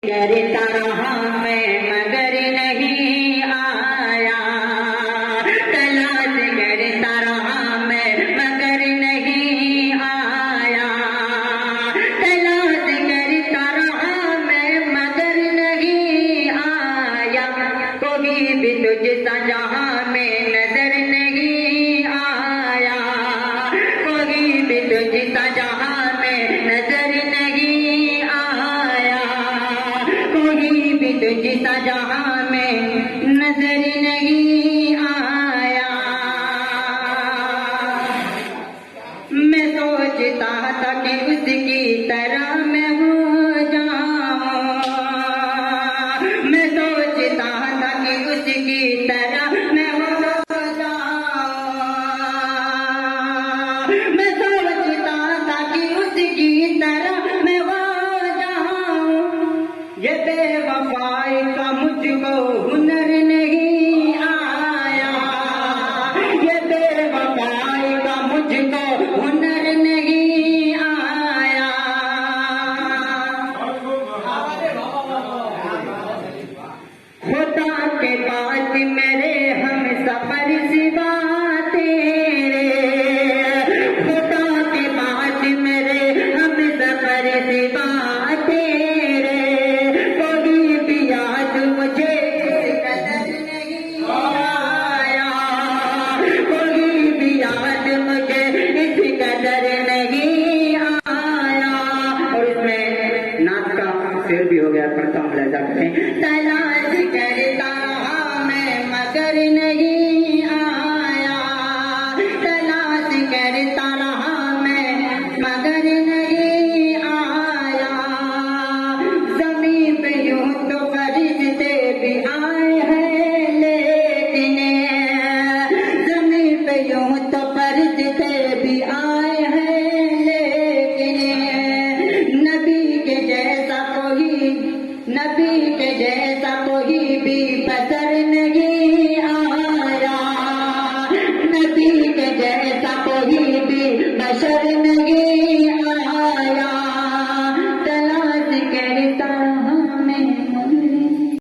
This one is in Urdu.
کرتا رہا میں مگر نہیں آیا، تلاش کرتا رہا میں مگر نہیں آیا، تلاش کرتا رہا میں مگر نہیں آیا، کوئی بھی تجھ سا جہاں میں نظر نہیں آیا، کوئی بھی تجھ سا جہاں میں نظر نہیں آیا، کوئی بھی تجھ سا جہاں میں نظر نہیں آیا۔ میں سوچتا تھا کہ اس کی طرح میں ہو جاؤں، میں سوچتا تھا کہ اس کی طرح میں ہو جاؤں، میں سوچتا تھا کہ اس کی طرح میں ہو جاؤں، یہ بے وفائی کا مجھ کو ہنر نہیں آیا، یہ بے وفائی کا مجھ کو ہنر نہیں آیا۔ خدا کے بعد میرے ہم سفر سوا تیرے، خدا کے بعد میرے ہم سفر سوا تیرے، کوئی بھی یاد مجھے اس قدر نہیں آیا، کوئی بھی یاد مجھے اس قدر نہیں آیا۔ اور اس میں نعت کا شعر بھی ہو گیا، پڑھتا ہوں لہذا کریں۔ تلاش کرتا رہا میں مگر نہیں آیا، تلاش کرتا رہا میں مگر نہیں آیا، زمین پہ یوں تو فرشتے بھی آئے ہیں لیکن، زمین پہ یوں تو فرشتے بھی آئے ہیں لیکن، نبی کے جیسا کوئی، نبی کے جیسا کوئی بھی بشر نہیں آیا، نبی کے جیسا کوئی بھی بشر نہیں